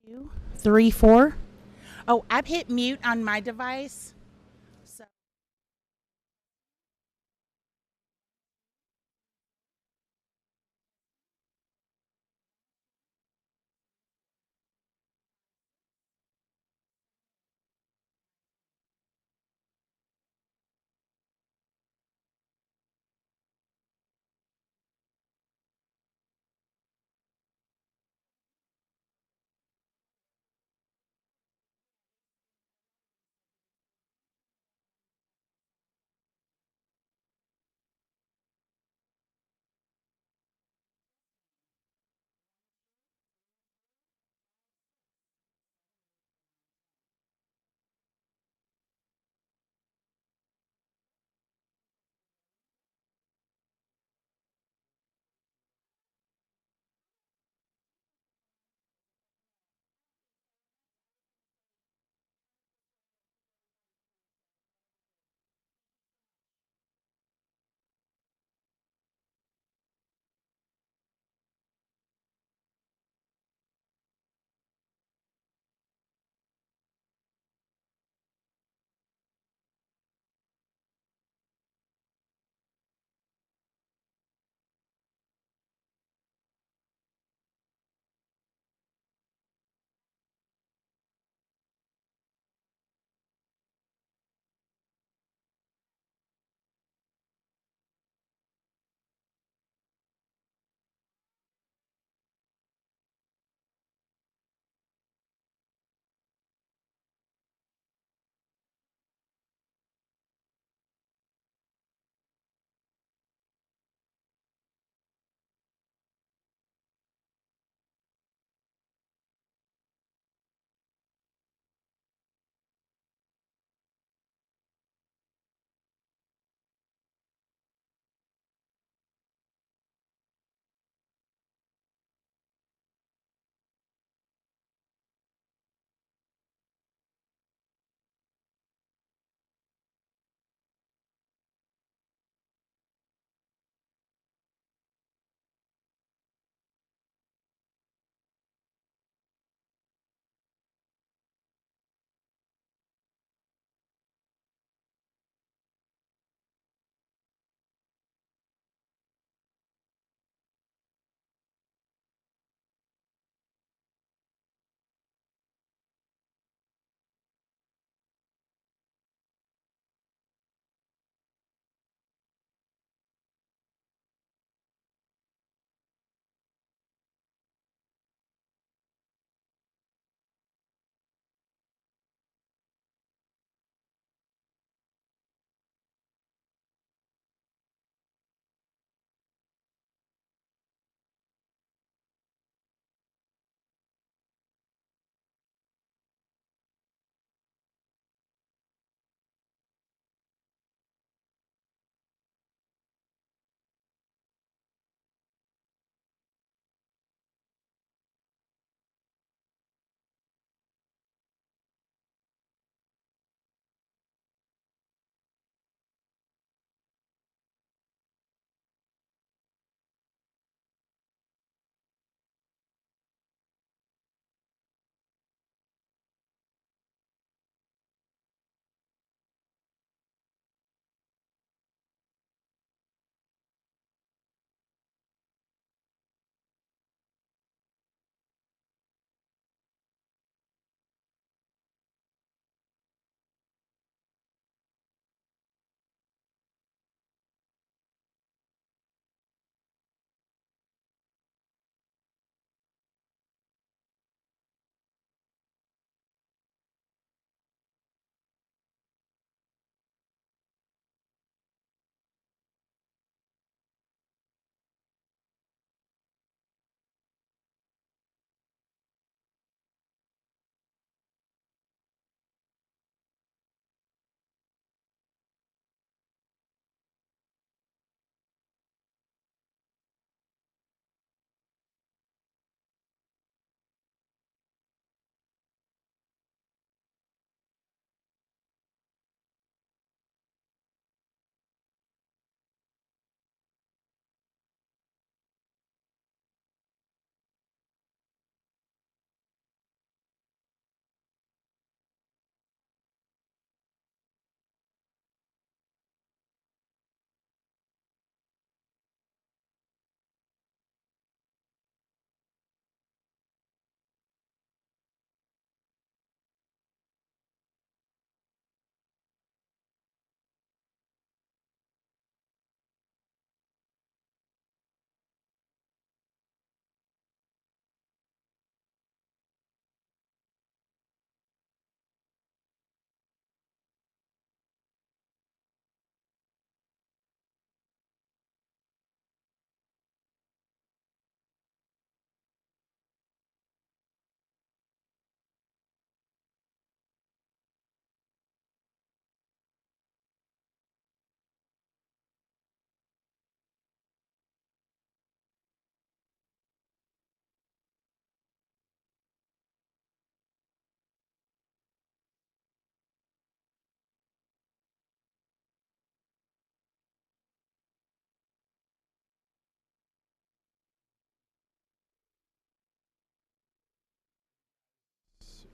Two, three, four. Oh, I've hit mute on my device. So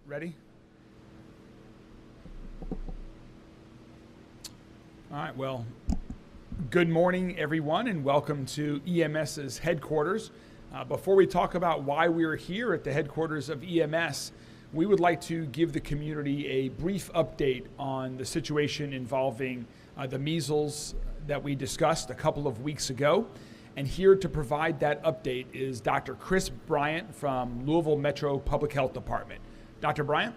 Ready? All right, well, good morning, everyone, and welcome to EMS's headquarters. Before we talk about why we're here at the headquarters of EMS, we would like to give the community a brief update on the situation involving the measles that we discussed a couple of weeks ago. And here to provide that update is Dr. Chris Bryant from Louisville Metro Public Health Department. Dr. Bryant?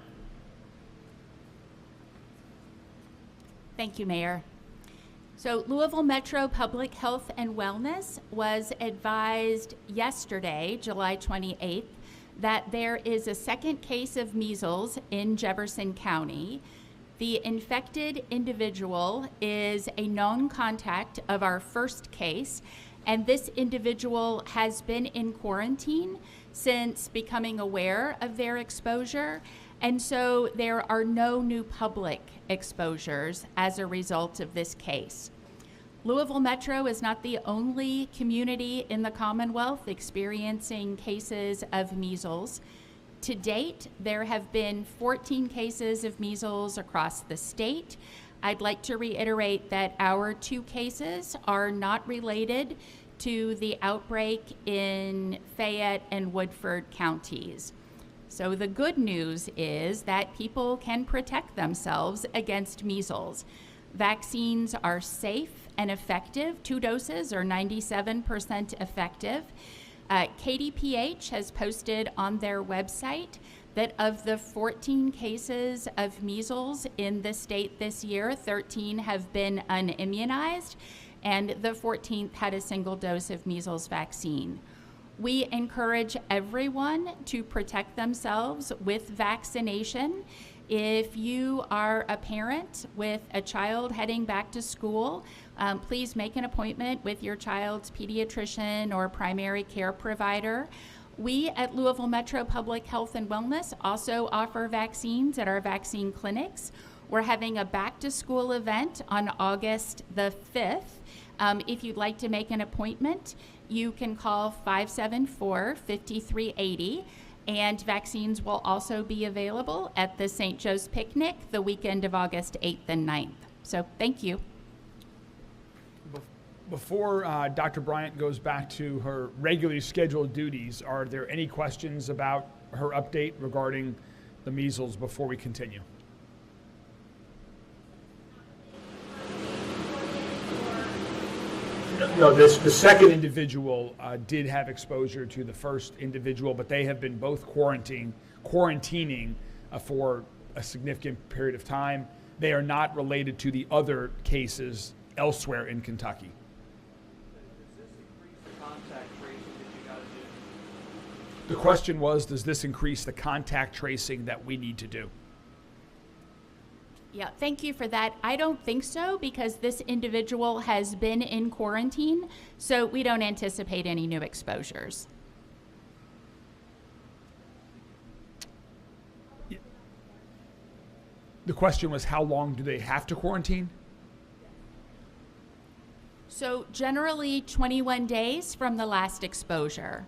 Thank you, Mayor. So Louisville Metro Public Health and Wellness was advised yesterday, July 28th, that there is a second case of measles in Jefferson County. The infected individual is a known contact of our first case, and this individual has been in quarantine since becoming aware of their exposure, and so there are no new public exposures as a result of this case. Louisville Metro is not the only community in the Commonwealth experiencing cases of measles. To date, there have been 14 cases of measles across the state. I'd like to reiterate that our 2 cases are not related to the outbreak in Fayette and Woodford counties. So the good news is that people can protect themselves against measles. Vaccines are safe and effective. 2 doses are 97% effective. KDPH has posted on their website that of the 14 cases of measles in the state this year, 13 have been unimmunized, and the 14th had a single dose of measles vaccine. We encourage everyone to protect themselves with vaccination. If you are a parent with a child heading back to school, please make an appointment with your child's pediatrician or primary care provider. We at Louisville Metro Public Health and Wellness also offer vaccines at our vaccine clinics. We're having a back to school event on August the 5th. If you'd like to make an appointment, you can call 574-5380. And vaccines will also be available at the St. Joe's Picnic the weekend of August 8th and 9th. So thank you. Before Dr. Bryant goes back to her regularly scheduled duties, are there any questions about her update regarding the measles before we continue? No, the second individual did have exposure to the first individual, but they have been both quarantining for a significant period of time. They are not related to the other cases elsewhere in Kentucky. Does this increase the contact tracing that you got to do? The question was, does this increase the contact tracing that we need to do? Yeah, thank you for that. I don't think so, because this individual has been in quarantine, so we don't anticipate any new exposures. The question was, how long do they have to quarantine? So generally 21 days from the last exposure.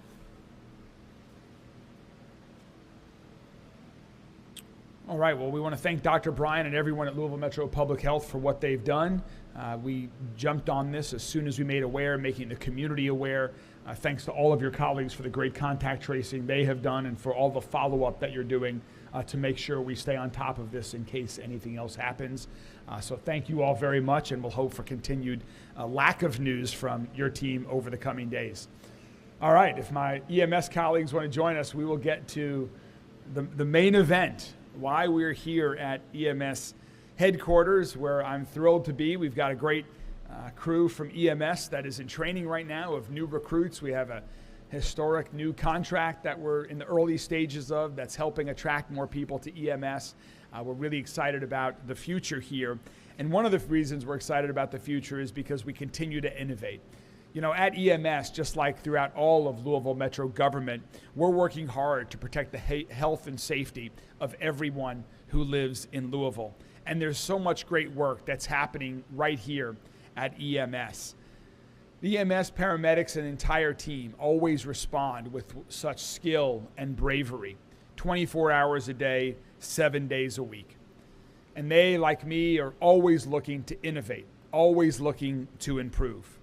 All right, well, we want to thank Dr. Bryant and everyone at Louisville Metro Public Health for what they've done. We jumped on this as soon as we made aware, making the community aware. Thanks to all of your colleagues for the great contact tracing they have done and for all the follow-up that you're doing to make sure we stay on top of this in case anything else happens. So thank you all very much, and we'll hope for continued lack of news from your team over the coming days. All right, if my EMS colleagues want to join us, we will get to the main event, why we're here at EMS headquarters, where I'm thrilled to be. We've got a great crew from EMS that is in training right now of new recruits. We have a historic new contract that we're in the early stages of that's helping attract more people to EMS. We're really excited about the future here. And one of the reasons we're excited about the future is because we continue to innovate. You know, at EMS, just like throughout all of Louisville Metro government, we're working hard to protect the health and safety of everyone who lives in Louisville. And there's so much great work that's happening right here at EMS. The EMS paramedics and entire team always respond with such skill and bravery, 24 hours a day, 7 days a week. And they, like me, are always looking to innovate, always looking to improve.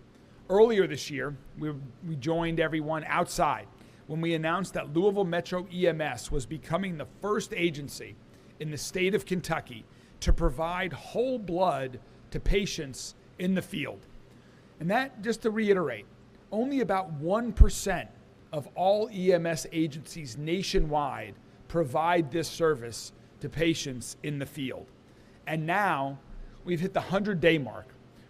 Earlier this year, we joined everyone outside when we announced that Louisville Metro EMS was becoming the first agency in the state of Kentucky to provide whole blood to patients in the field. And that, just to reiterate, only about 1% of all EMS agencies nationwide provide this service to patients in the field. And now we've hit the 100-day mark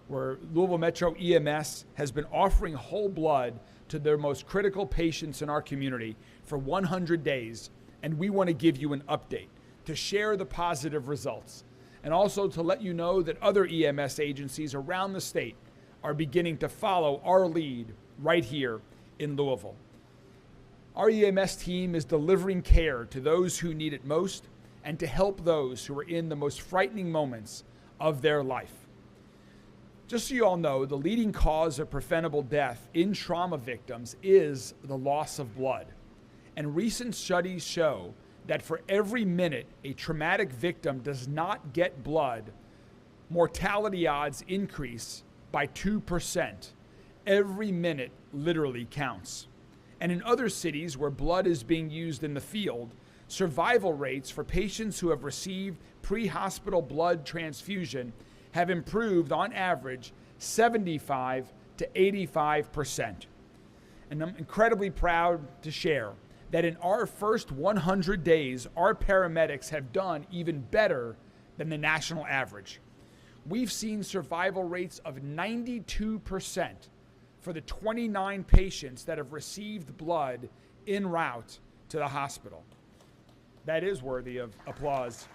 where Louisville Metro EMS has been offering whole blood to their most critical patients in our community for 100 days. And we want to give you an update to share the positive results and also to let you know that other EMS agencies around the state are beginning to follow our lead right here in Louisville. Our EMS team is delivering care to those who need it most and to help those who are in the most frightening moments of their life. Just so you all know, the leading cause of preventable death in trauma victims is the loss of blood. And recent studies show that for every minute a traumatic victim does not get blood, mortality odds increase by 2%. Every minute literally counts. And in other cities where blood is being used in the field, survival rates for patients who have received pre-hospital blood transfusion have improved on average 75 to 85%. And I'm incredibly proud to share that in our first 100 days, our paramedics have done even better than the national average. We've seen survival rates of 92% for the 29 patients that have received blood en route to the hospital. That is worthy of applause.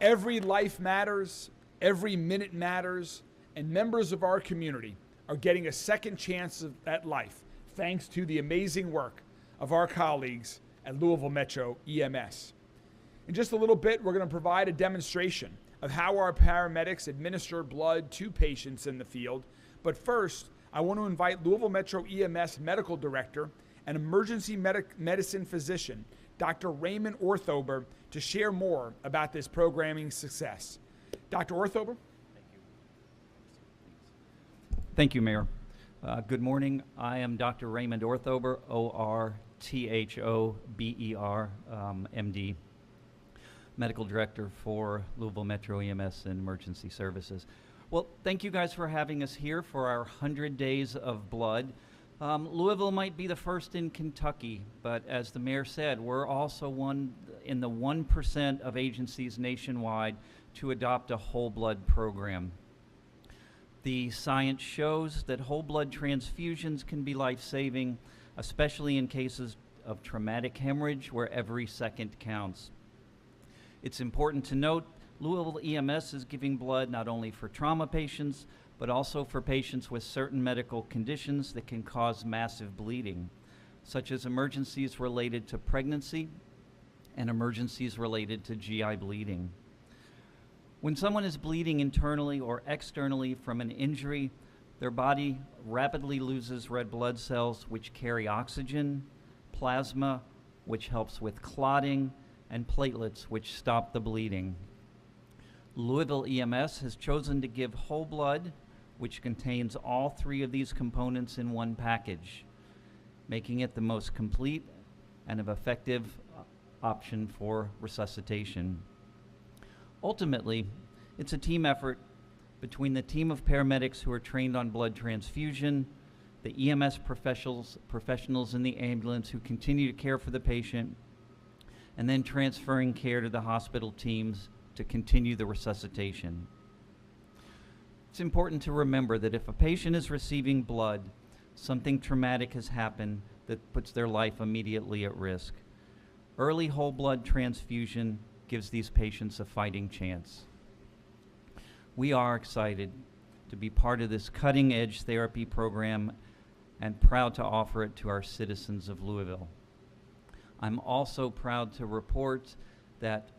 Every life matters, every minute matters, and members of our community are getting a second chance at life thanks to the amazing work of our colleagues at Louisville Metro EMS. In just a little bit, we're going to provide a demonstration of how our paramedics administer blood to patients in the field. But first, I want to invite Louisville Metro EMS Medical Director and Emergency Medicine Physician, Dr. Raymond Orthober, to share more about this programming success. Dr. Orthober? Thank you, Mayor. Good morning. I am Dr. Raymond Orthober, O-R-T-H-O-B-E-R, MD, Medical Director for Louisville Metro EMS and Emergency Services. Well, thank you guys for having us here for our 100 days of blood. Louisville might be the first in Kentucky, but as the mayor said, we're also one in the 1% of agencies nationwide to adopt a whole blood program. The science shows that whole blood transfusions can be life-saving, especially in cases of traumatic hemorrhage where every second counts. It's important to note Louisville EMS is giving blood not only for trauma patients, but also for patients with certain medical conditions that can cause massive bleeding, such as emergencies related to pregnancy and emergencies related to GI bleeding. When someone is bleeding internally or externally from an injury, their body rapidly loses red blood cells, which carry oxygen, plasma, which helps with clotting, and platelets, which stop the bleeding. Louisville EMS has chosen to give whole blood, which contains all three of these components in one package, making it the most complete and effective option for resuscitation. Ultimately, it's a team effort between the team of paramedics who are trained on blood transfusion, the EMS professionals in the ambulance who continue to care for the patient, and then transferring care to the hospital teams to continue the resuscitation. It's important to remember that if a patient is receiving blood, something traumatic has happened that puts their life immediately at risk. Early whole blood transfusion gives these patients a fighting chance. We are excited to be part of this cutting-edge therapy program and proud to offer it to our citizens of Louisville. I'm also proud to report that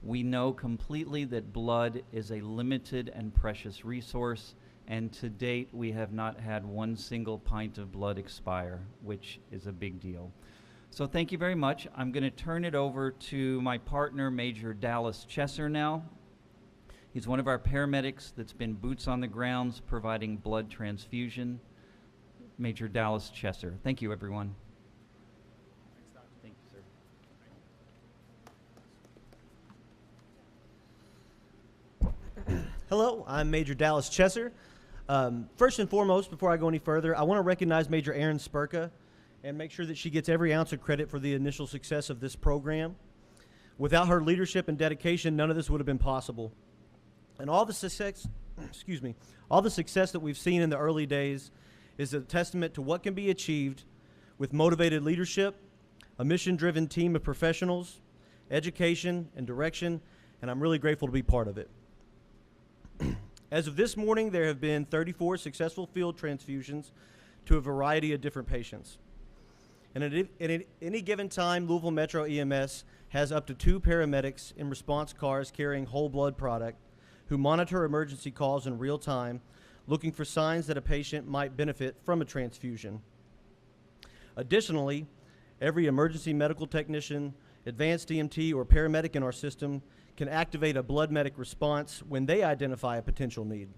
we know completely that blood is a limited and precious resource, and to date we have not had one single pint of blood expire, which is a big deal. So thank you very much. I'm going to turn it over to my partner, Major Dallas Chesser now. He's one of our paramedics that's been boots on the grounds providing blood transfusion. Major Dallas Chesser. Thank you, everyone. Thank you, sir. Hello, I'm Major Dallas Chesser. First and foremost, before I go any further, I want to recognize Major Erin Spurka and make sure that she gets every ounce of credit for the initial success of this program. Without her leadership and dedication, none of this would have been possible. And all the success, all the success that we've seen in the early days is a testament to what can be achieved with motivated leadership, a mission-driven team of professionals, education, and direction, and I'm really grateful to be part of it. As of this morning, there have been 34 successful field transfusions to a variety of different patients. And at any given time, Louisville Metro EMS has up to 2 paramedics in response cars carrying whole blood product who monitor emergency calls in real time, looking for signs that a patient might benefit from a transfusion. Additionally, every emergency medical technician, advanced EMT, or paramedic in our system can activate a blood medic response when they identify a potential need.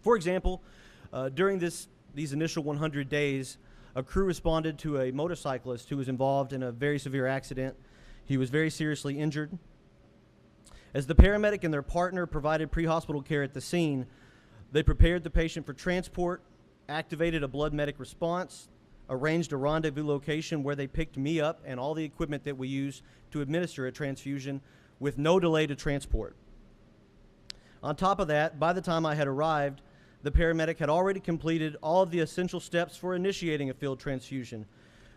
For example, during these initial 100 days, a crew responded to a motorcyclist who was involved in a very severe accident. He was very seriously injured. As the paramedic and their partner provided pre-hospital care at the scene, they prepared the patient for transport, activated a blood medic response, arranged a rendezvous location where they picked me up and all the equipment that we use to administer a transfusion with no delay to transport. On top of that, by the time I had arrived, the paramedic had already completed all of the essential steps for initiating a field transfusion,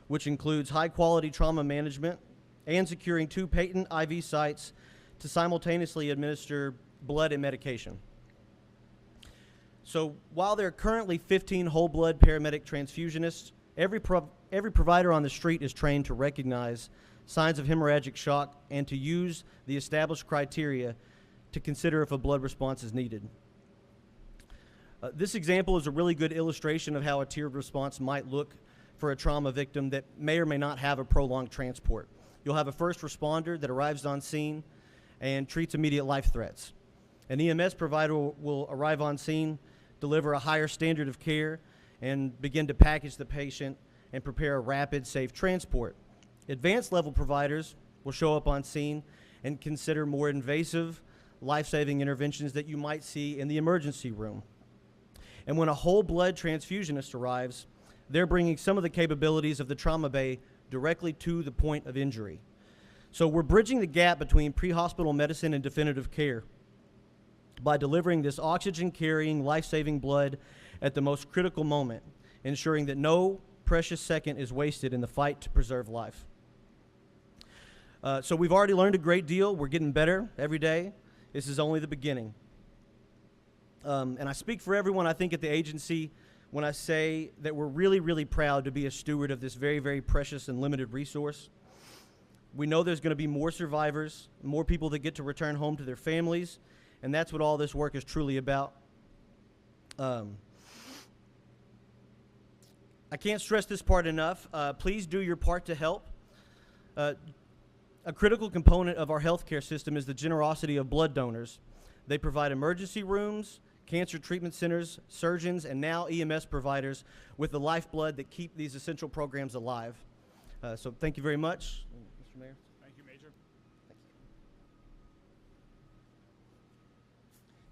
which includes high-quality trauma management and securing 2 patent IV sites to simultaneously administer blood and medication. So while there are currently 15 whole blood paramedic transfusionists, every provider on the street is trained to recognize signs of hemorrhagic shock and to use the established criteria to consider if a blood response is needed. This example is a really good illustration of how a tiered response might look for a trauma victim that may or may not have a prolonged transport. You'll have a first responder that arrives on scene and treats immediate life threats. An EMS provider will arrive on scene, deliver a higher standard of care, and begin to package the patient and prepare a rapid, safe transport. Advanced level providers will show up on scene and consider more invasive, life-saving interventions that you might see in the emergency room. And when a whole blood transfusionist arrives, they're bringing some of the capabilities of the trauma bay directly to the point of injury. So we're bridging the gap between pre-hospital medicine and definitive care by delivering this oxygen-carrying, life-saving blood at the most critical moment, ensuring that no precious second is wasted in the fight to preserve life. So we've already learned a great deal. We're getting better every day. This is only the beginning. And I speak for everyone, I think, at the agency when I say that we're really, really proud to be a steward of this very, very precious and limited resource. We know there's going to be more survivors, more people that get to return home to their families, and that's what all this work is truly about. I can't stress this part enough. Please do your part to help. A critical component of our healthcare system is the generosity of blood donors. They provide emergency rooms, cancer treatment centers, surgeons, and now EMS providers with the lifeblood that keep these essential programs alive. So thank you very much. Mr. Mayor. Thank you, Major.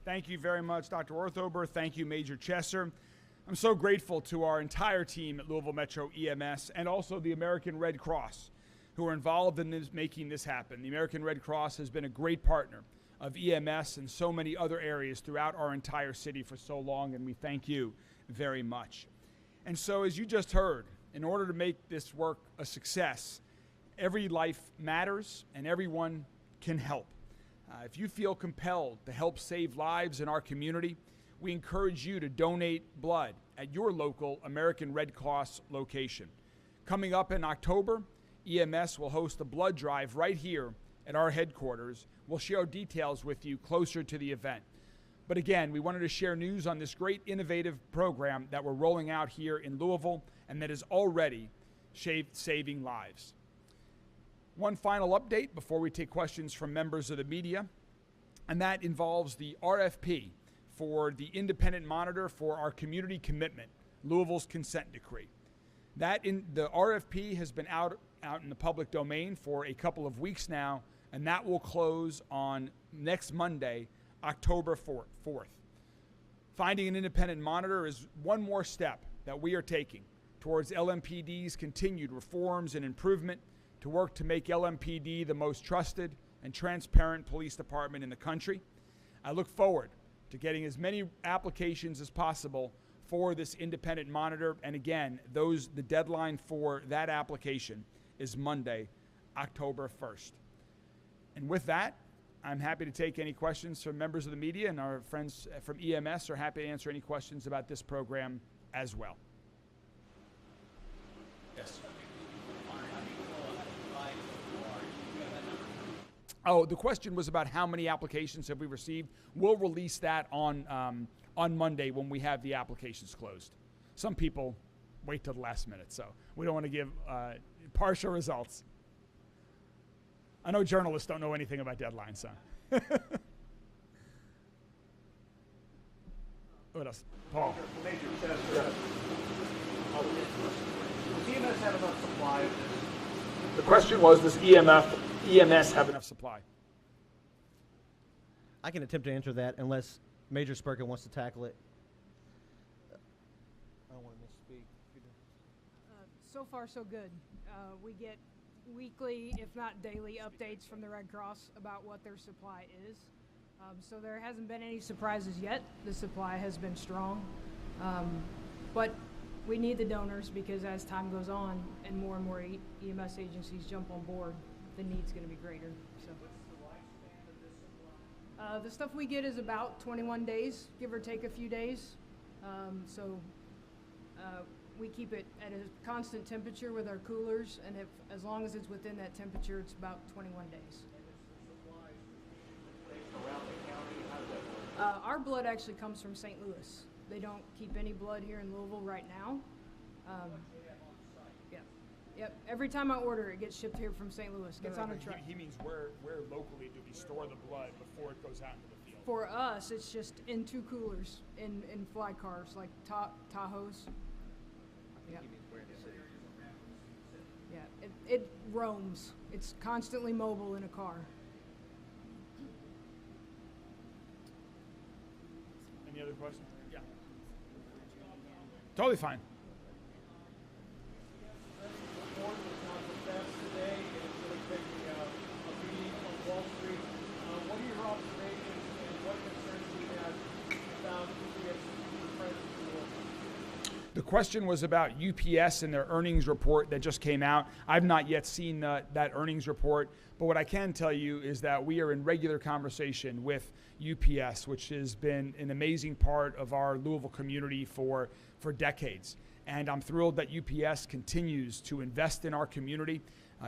Thank you very much, Dr. Orthober. Thank you, Major Chesser. I'm so grateful to our entire team at Louisville Metro EMS and also the American Red Cross who are involved in making this happen. The American Red Cross has been a great partner of EMS and so many other areas throughout our entire city for so long, and we thank you very much. And so, as you just heard, in order to make this work a success, every life matters and everyone can help. If you feel compelled to help save lives in our community, we encourage you to donate blood at your local American Red Cross location. Coming up in October, EMS will host a blood drive right here at our headquarters. We'll share details with you closer to the event. But again, we wanted to share news on this great innovative program that we're rolling out here in Louisville and that is already saving lives. One final update before we take questions from members of the media, and that involves the RFP for the independent monitor for our community commitment, Louisville's consent decree. The RFP has been out in the public domain for a couple of weeks now, and that will close on next Monday, October 4th. Finding an independent monitor is one more step that we are taking towards LMPD's continued reforms and improvement to work to make LMPD the most trusted and transparent police department in the country. I look forward to getting as many applications as possible for this independent monitor. And again, the deadline for that application is Monday, October 1st. And with that, I'm happy to take any questions from members of the media, and our friends from EMS are happy to answer any questions about this program as well. Yes. Oh, the question was about how many applications have we received. We'll release that on Monday when we have the applications closed. Some people wait till the last minute, so we don't want to give partial results. I know journalists don't know anything about deadlines, so. What else? Paul. Major Chester. Does EMS have enough supply of this? The question was, does EMS have enough supply? I can attempt to answer that unless Major Spurka wants to tackle it. I don't want to misspeak. So far, so good. We get weekly, if not daily, updates from the Red Cross about what their supply is. So there hasn't been any surprises yet. The supply has been strong. But we need the donors because as time goes on and more EMS agencies jump on board, the need's going to be greater. So. The stuff we get is about 21 days, give or take a few days. We keep it at a constant temperature with our coolers, and as long as it's within that temperature, it's about 21 days. Our blood actually comes from St. Louis. They don't keep any blood here in Louisville right now. Yep. Every time I order, it gets shipped here from St. Louis. Gets on a truck. He means where locally do we store the blood before it goes out into the field? For us, it's just in 2 coolers in fly cars like Tahoes. Yeah. Yeah. It roams. It's constantly mobile in a car. Any other questions? Yeah. Totally fine. The question was about UPS and their earnings report that just came out. I've not yet seen that earnings report, but what I can tell you is that we are in regular conversation with UPS, which has been an amazing part of our Louisville community for decades. And I'm thrilled that UPS continues to invest in our community.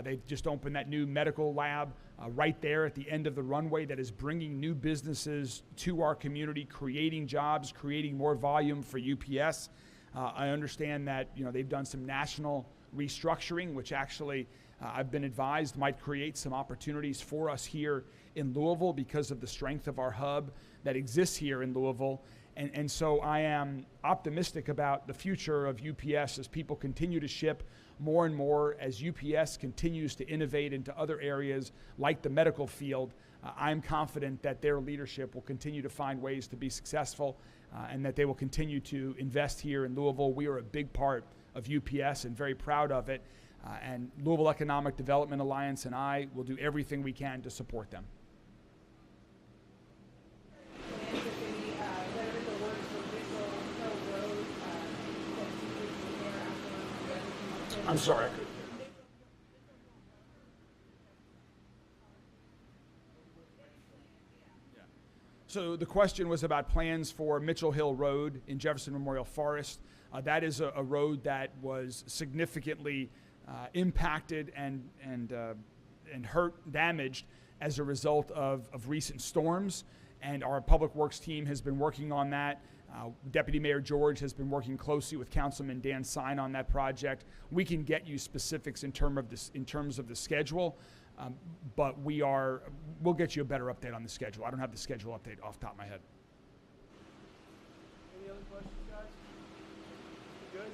They've just opened that new medical lab right there at the end of the runway that is bringing new businesses to our community, creating jobs, creating more volume for UPS. I understand that they've done some national restructuring, which actually I've been advised might create some opportunities for us here in Louisville because of the strength of our hub that exists here in Louisville. And so I am optimistic about the future of UPS as people continue to ship more and more, as UPS continues to innovate into other areas like the medical field. I'm confident that their leadership will continue to find ways to be successful and that they will continue to invest here in Louisville. We are a big part of UPS and very proud of it. And Louisville Economic Development Alliance and I will do everything we can to support them. I'm sorry, I couldn't. So the question was about plans for Mitchell Hill Road in Jefferson Memorial Forest. That is a road that was significantly impacted and hurt, damaged as a result of recent storms. And our Public Works team has been working on that. Deputy Mayor George has been working closely with Councilman Dan Sine on that project. We can get you specifics in terms of the schedule, but we'll get you a better update on the schedule. I don't have the schedule update off the top of my head. Any other questions, guys? Good?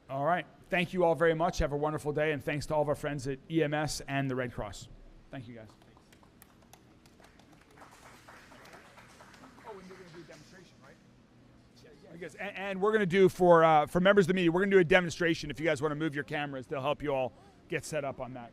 All right. Thank you all very much. Have a wonderful day, and thanks to all of our friends at EMS and the Red Cross. Thank you, guys. Oh, and you're going to do a demonstration, right? I guess, and we're going to do for members of the media, we're going to do a demonstration. If you guys want to move your cameras, they'll help you all get set up on that.